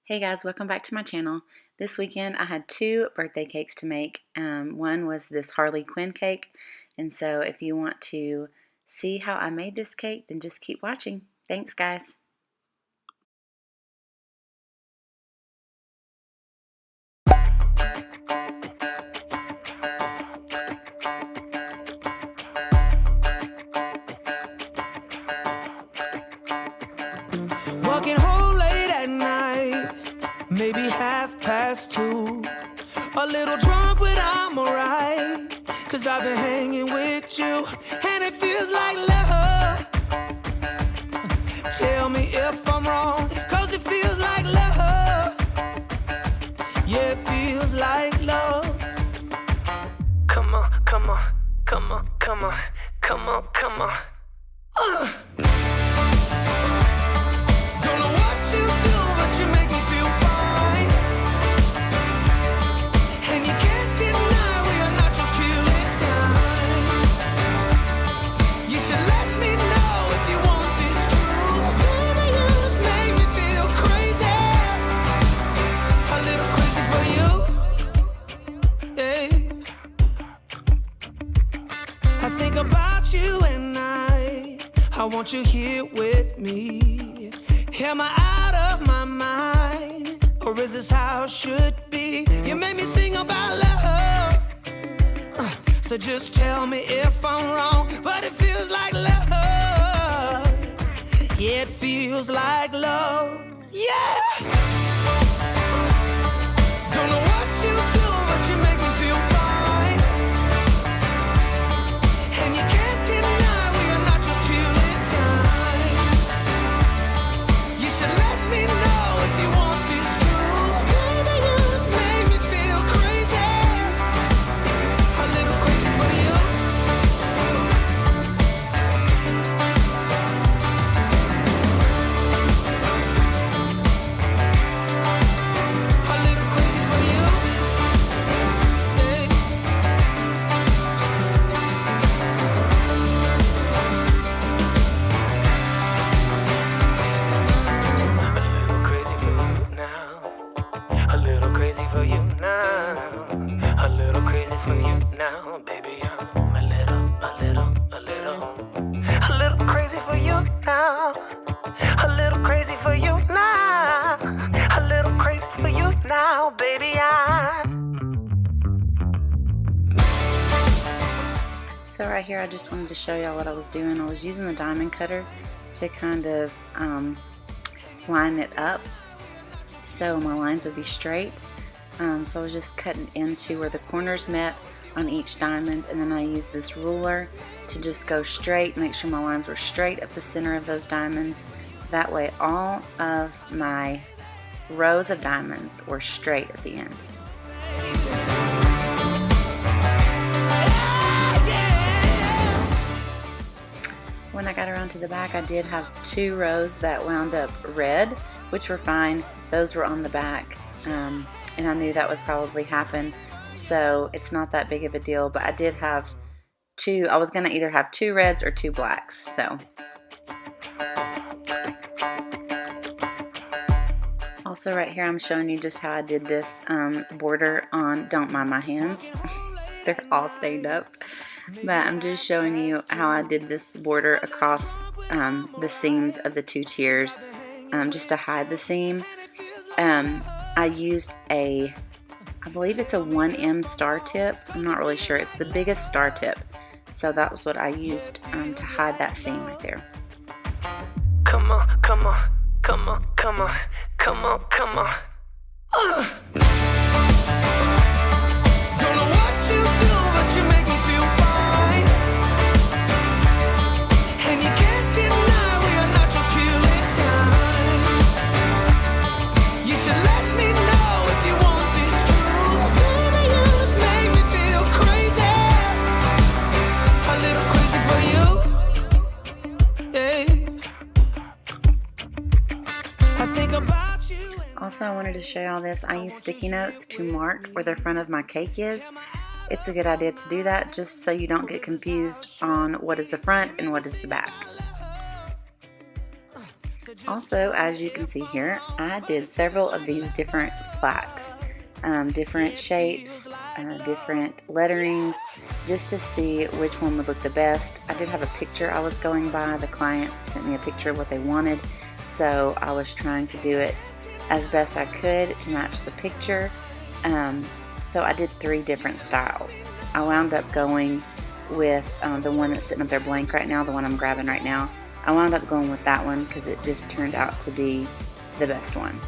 Hey guys, welcome back to my channel. This weekend I had two birthday cakes to make. One was this Harley Quinn cake, and so if you want to see how I made this cake, then just keep watching. Thanks guys. Walking home late at night, maybe 2:30. A little drunk, but I'm alright, 'cause I've been hanging with you, and it feels like love. Tell me if I'm wrong, 'cause it feels like love. Yeah, it feels like love. Come on, come on, come on, come on, come on, come on. Don't know what you do, but you make me feel fine. And you can't deny we are not just killing time. You should let me know if you want this true. Baby, you just make me feel crazy. A little crazy for you. Yeah. I think about you and I want you here with me. Am I out of my mind, or is this how it should be? You made me sing about love, so just tell me if I'm wrong, but it feels like love. Yeah, it feels like love. Yeah. Don't know what you do, but you make me feel fine. And you can't deny we are not just killing time. You should let me know if you want this true. Baby, you just make me feel crazy. A little crazy for you. A little crazy for you. Hey. A little crazy for you now. A little crazy for you now, baby. I'm a little crazy for you now. A little crazy for you now. A little crazy for you now, baby. So right here I just wanted to show y'all what I was doing. I was using the diamond cutter to kind of line it up so my lines would be straight. So I was just cutting into where the corners met on each diamond, and then I used this ruler to just go straight, make sure my lines were straight up the center of those diamonds. That way all of my rows of diamonds were straight at the end. When I got around to the back, I did have two rows that wound up red, which were fine. Those were on the back, and I knew that would probably happen, so it's not that big of a deal. But I did have two. I was going to either have two reds or two blacks. So also right here I'm showing you just how I did this border on Don't Mind My Hands. They're all stained up. But I'm just showing you how I did this border across the seams of the two tiers, just to hide the seam. I used I believe it's a 1M star tip. I'm not really sure. It's the biggest star tip. So that was what I used to hide that seam right there. Come on, come on, come on, come on, come on, come on. Don't know what you do, but you make me feel fine. And you can't deny we are not just killing time. You should let me know if you want this true. Baby, you just make me feel crazy. A little crazy for you. Yeah. I think about you. Also, I wanted to show y'all this. I use sticky notes to mark where the front of my cake is. It's a good idea to do that just so you don't get confused on what is the front and what is the back. Also, as you can see here, I did several of these different plaques, different shapes, different letterings, just to see which one would look the best. I did have a picture I was going by. The client sent me a picture of what they wanted, so I was trying to do it as best I could to match the picture. So I did 3 different styles. I wound up going with the one that's sitting up there blank right now, the one I'm grabbing right now. I wound up going with that one because it just turned out to be the best one.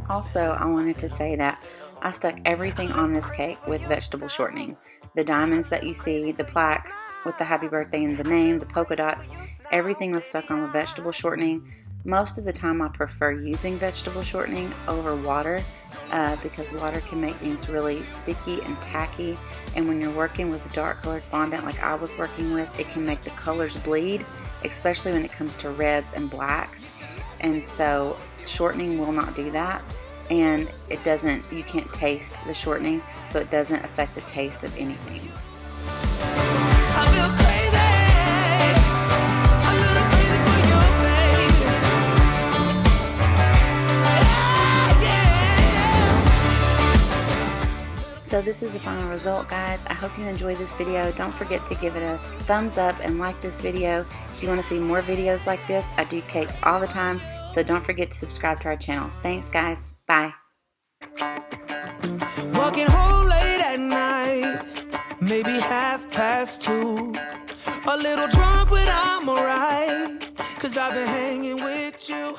Also, I wanted to say that I stuck everything on this cake with vegetable shortening. The diamonds that you see, the plaque with the happy birthday and the name, the polka dots, everything was stuck on with vegetable shortening. Most of the time I prefer using vegetable shortening over water because water can make things really sticky and tacky, and when you're working with dark colored fondant like I was working with, it can make the colors bleed, especially when it comes to reds and blacks. And so shortening will not do that, and it doesn't, you can't taste the shortening, so it doesn't affect the taste of anything. So this was the final result, guys. I hope you enjoyed this video. Don't forget to give it a thumbs up and like this video. If you want to see more videos like this, I do cakes all the time, so don't forget to subscribe to our channel. Thanks, guys. Bye. Walking home late at night, maybe 2:30. A little drunk, but I'm alright, 'cause I've been hanging with you.